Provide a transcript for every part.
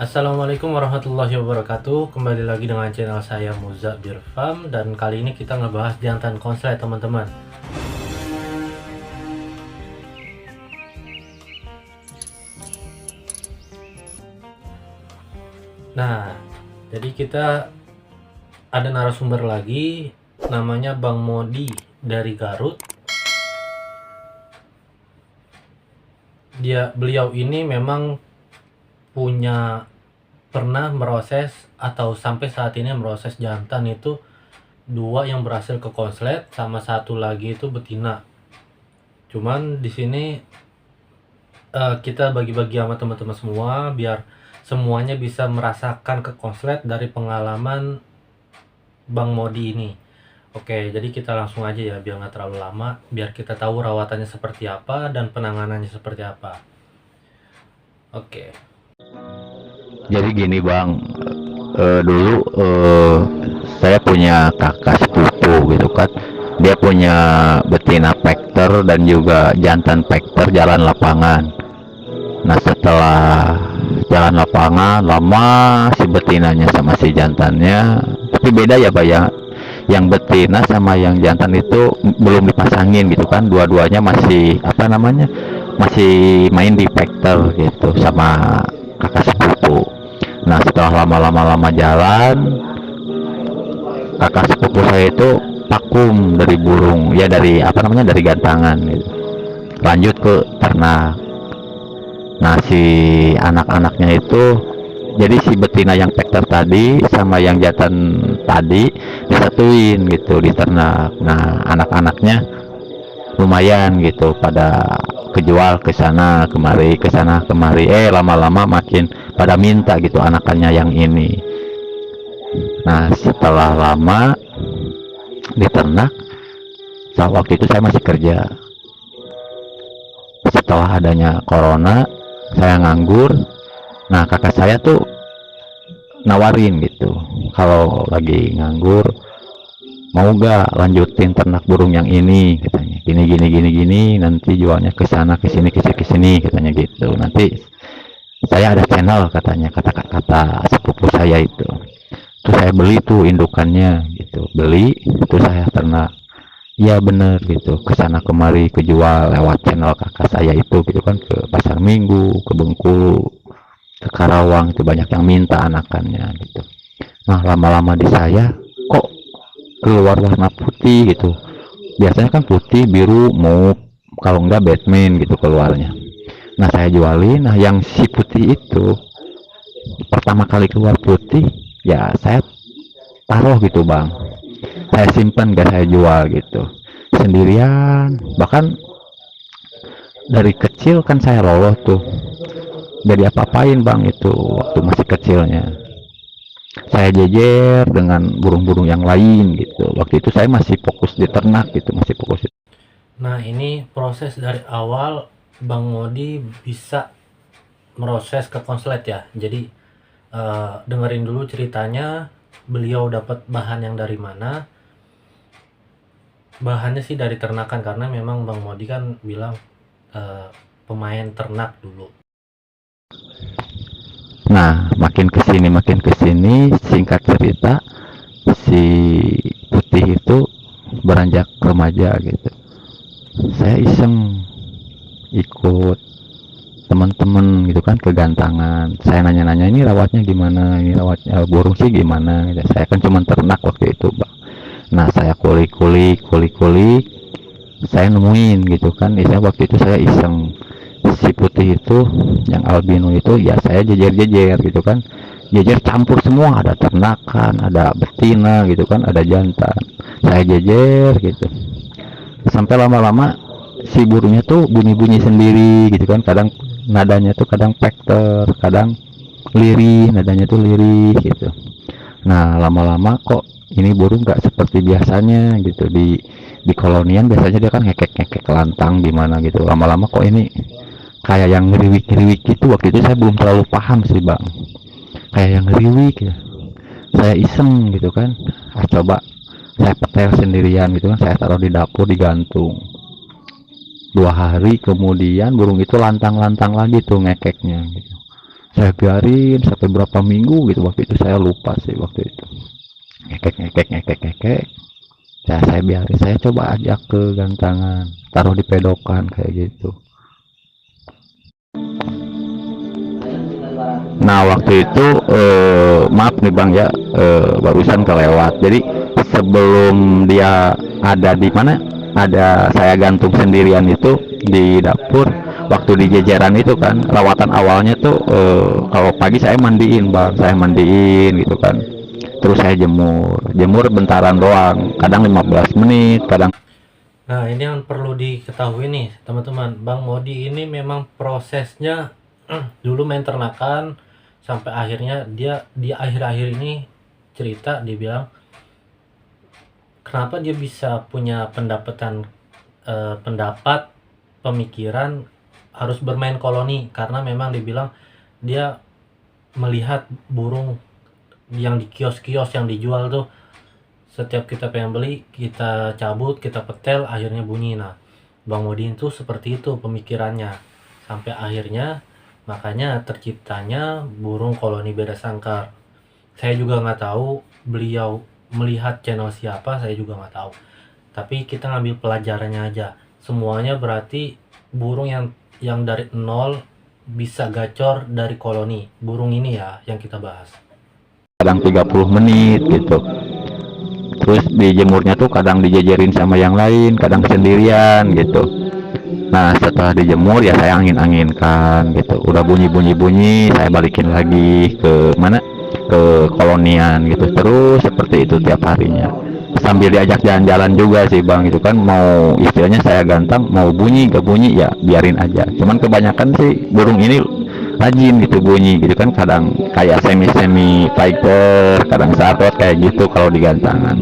Assalamualaikum warahmatullahi wabarakatuh. Kembali lagi dengan channel saya Muza Birfam, dan kali ini kita ngebahas jantan konslet, teman-teman. Nah, jadi kita ada narasumber lagi, namanya Bang Modi dari Garut. Beliau ini memang pernah meroses atau sampai saat ini meroses jantan itu 2 yang berhasil ke konslet, sama 1 lagi itu betina. Cuman di sini kita bagi-bagi sama teman-teman semua biar semuanya bisa merasakan ke konslet dari pengalaman Bang Modi ini. Oke, jadi kita langsung aja ya biar nggak terlalu lama, biar kita tahu rawatannya seperti apa dan penanganannya seperti apa. Oke. Jadi gini bang, dulu saya punya kakak sepupu gitu kan. Dia punya betina Pekter dan juga jantan Pekter jalan lapangan. Nah setelah jalan lapangan lama, si betinanya sama si jantannya, tapi beda ya pak ya. Yang betina sama yang jantan itu belum dipasangin gitu kan. Dua-duanya masih apa namanya, masih main di Pekter gitu sama kakak sepupu. Nah setelah lama jalan, kakak sepupu saya itu vakum dari burung ya, dari apa namanya, dari gantangan gitu. Lanjut ke ternak. Nah si anak-anaknya itu, jadi si betina yang Pekter tadi sama yang jantan tadi disatuin gitu di ternak. Nah anak-anaknya lumayan gitu, pada kejual ke sana kemari, ke sana kemari. Lama-lama makin pada minta gitu anakannya yang ini. Nah setelah lama di ternak, saat waktu itu saya masih kerja. Setelah adanya corona saya nganggur. Nah kakak saya tuh nawarin gitu, kalau lagi nganggur mau gak lanjutin ternak burung yang ini, katanya gini, nanti jualnya ke sana ke sini katanya gitu. Nanti saya ada channel katanya, kata sepupu saya itu. Terus saya beli tuh indukannya gitu, beli terus saya ternak. Iya bener gitu, ke sana kemari kejual lewat channel kakak saya itu gitu kan, ke Pasar Minggu, ke Bengkulu, ke Karawang, itu banyak yang minta anakannya gitu. Nah lama-lama di saya kok keluar warna putih gitu. Biasanya kan putih, biru, mauve, kalau enggak Batman gitu keluarnya. Nah saya jualin. Nah yang si putih itu pertama kali keluar putih, ya saya taruh gitu bang. Saya simpan, gak saya jual gitu. Sendirian. Bahkan dari kecil kan saya loloh tuh. Jadi apa-apain bang itu waktu masih kecilnya. Saya jejer dengan burung-burung yang lain gitu. Waktu itu saya masih fokus di ternak gitu, masih fokus. Nah, ini proses dari awal Bang Modi bisa meroses ke konslet ya. Jadi dengerin dulu ceritanya, beliau dapat bahan yang dari mana. Bahannya sih dari ternakan, karena memang Bang Modi kan bilang pemain ternak dulu. Nah makin kesini singkat cerita, si putih itu beranjak remaja gitu. Saya iseng ikut teman-teman gitu kan ke gantangan. Saya nanya-nanya, ini rawatnya gimana, ini rawatnya burung sih gimana gitu. Saya kan cuma ternak waktu itu bang. Nah saya kulik-kulik, saya nemuin gitu kan. Waktu itu saya iseng, si putih itu yang albino itu ya saya jejer gitu kan, jejer campur semua, ada ternakan, ada betina gitu kan, ada jantan, saya jejer gitu. Sampai lama-lama si burungnya tuh bunyi-bunyi sendiri gitu kan, kadang nadanya tuh kadang Pekter, kadang lirih, nadanya tuh lirih gitu. Nah lama-lama kok ini burung nggak seperti biasanya gitu. Di kolonian biasanya dia kan ngekek lantang gimana gitu, lama-lama kok ini kayak yang ngeriwik gitu. Waktu itu saya belum terlalu paham sih bang, kayak yang ngeriwik ya. Saya iseng gitu kan, coba saya petel sendirian gitu kan, saya taruh di dapur digantung. 2 hari kemudian burung itu lantang lagi tuh ngekeknya gitu. Saya biarin sampai berapa minggu gitu, waktu itu saya lupa sih waktu itu. Ngekek ngekek ngekek ngekek. Ya saya biarin, saya coba ajak ke gantangan, taruh di pedokan kayak gitu. Nah waktu itu maaf nih Bang ya, barusan kelewat. Jadi sebelum dia ada di mana, ada saya gantung sendirian itu di dapur. Waktu di jajaran itu kan, rawatan awalnya tuh kalau pagi saya mandiin Bang, saya mandiin gitu kan. Terus saya jemur bentaran doang, kadang 15 menit, kadang. Nah, ini yang perlu diketahui nih, teman-teman. Bang Modi ini memang prosesnya dulu main ternakan sampai akhirnya dia di akhir-akhir ini cerita, dia bilang kenapa dia bisa punya pendapat pemikiran harus bermain koloni, karena memang dibilang dia melihat burung yang di kios-kios yang dijual tuh, setiap kita pengen beli kita cabut, kita petel, akhirnya bunyi. Nah, Bang Modin tuh seperti itu pemikirannya sampai akhirnya makanya terciptanya burung koloni beda sangkar. Saya juga nggak tahu beliau melihat channel siapa, saya juga nggak tahu, tapi kita ngambil pelajarannya aja. Semuanya berarti burung yang dari nol bisa gacor dari koloni. Burung ini ya yang kita bahas. Kadang 30 menit gitu. Terus dijemurnya tuh kadang dijejerin sama yang lain, kadang sendirian gitu. Nah setelah dijemur ya saya angin-anginkan gitu, udah bunyi-bunyi, saya balikin lagi ke mana, ke kolonian gitu. Terus seperti itu tiap harinya, sambil diajak jalan-jalan juga sih Bang, itu kan mau istilahnya saya gantang, mau bunyi gak bunyi ya biarin aja. Cuman kebanyakan sih burung ini rajin gitu bunyi gitu kan, kadang kayak semi fighter, kadang sartot kayak gitu kalau di gantangan.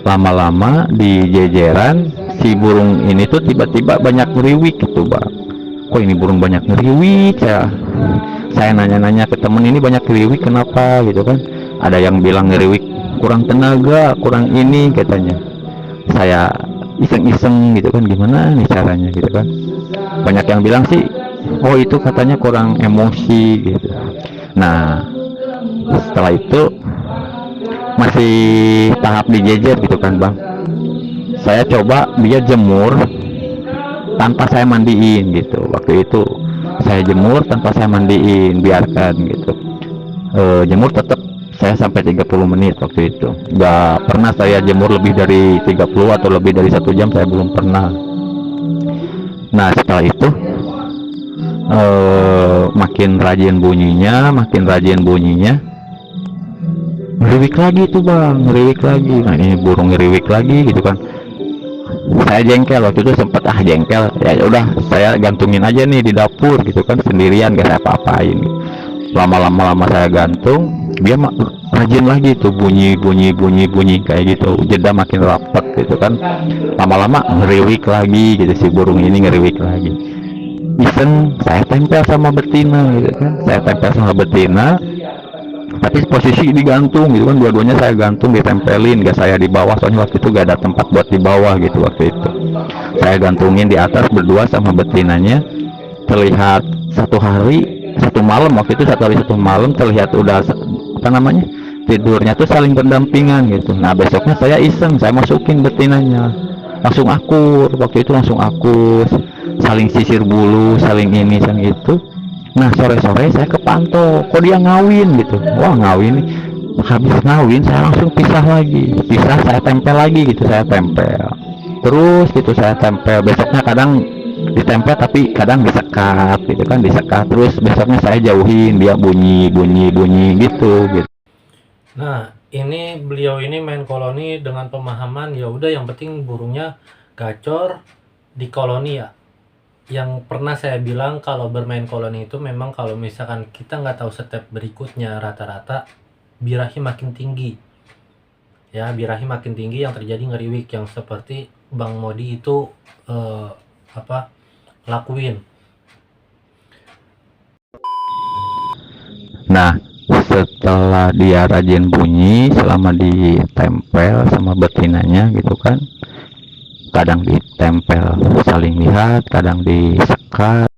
Lama-lama di jejeran si burung ini tuh tiba-tiba banyak ngeriwik gitu Bang. Kok ini burung banyak ngeriwik ya? Saya nanya-nanya ke temen, ini banyak ngeriwik kenapa gitu kan. Ada yang bilang ngeriwik kurang tenaga, kurang ini katanya. Saya iseng-iseng gitu kan, gimana nih caranya gitu kan. Banyak yang bilang sih, oh itu katanya kurang emosi gitu. Nah setelah itu masih tahap dijejer gitu kan Bang, saya coba dia jemur tanpa saya mandiin gitu. Waktu itu saya jemur tanpa saya mandiin, biarkan gitu. Jemur tetap saya sampai 30 menit waktu itu. Gak pernah saya jemur lebih dari 30 atau lebih dari 1 jam, saya belum pernah. Nah setelah itu makin rajin bunyinya, ngeriwik lagi tuh Bang, ngeriwik lagi. Nah ini burung ngeriwik lagi gitu kan. Saya jengkel waktu itu, sempet jengkel, ya udah saya gantungin aja nih di dapur gitu kan, sendirian gak saya apa-apain gitu. Lama saya gantung, dia rajin lagi tuh bunyi kayak gitu, jeda makin rapet gitu kan. Lama-lama ngeriwik lagi gitu, si burung ini ngeriwik lagi. Iseng saya tempel sama betina gitu kan, tapi posisi digantung gitu kan, dua-duanya saya gantung, ditempelin, gak saya di bawah, soalnya waktu itu gak ada tempat buat di bawah gitu. Waktu itu saya gantungin di atas berdua sama betinanya. Terlihat satu malam waktu itu, 1 malam terlihat udah apa namanya, tidurnya tuh saling berdampingan gitu. Nah besoknya saya iseng, saya masukin betinanya, langsung akur. Waktu itu langsung akur, saling sisir bulu, saling ini saling itu. Nah sore-sore saya kepantau, kok dia ngawin gitu. Wah ngawin, habis ngawin saya langsung pisah, saya tempel lagi gitu, terus gitu, saya tempel. Besoknya kadang ditempel tapi kadang disekat gitu kan, terus besoknya saya jauhin, dia bunyi gitu. Nah, ini beliau ini main koloni dengan pemahaman ya udah yang penting burungnya gacor di koloni ya. Yang pernah saya bilang kalau bermain koloni itu memang kalau misalkan kita nggak tahu step berikutnya, rata-rata birahi makin tinggi. Ya, birahi makin tinggi yang terjadi ngeriwik yang seperti Bang Modi itu lakuin. Nah setelah dia rajin bunyi selama ditempel sama betinanya gitu kan, kadang ditempel saling lihat, kadang disekat.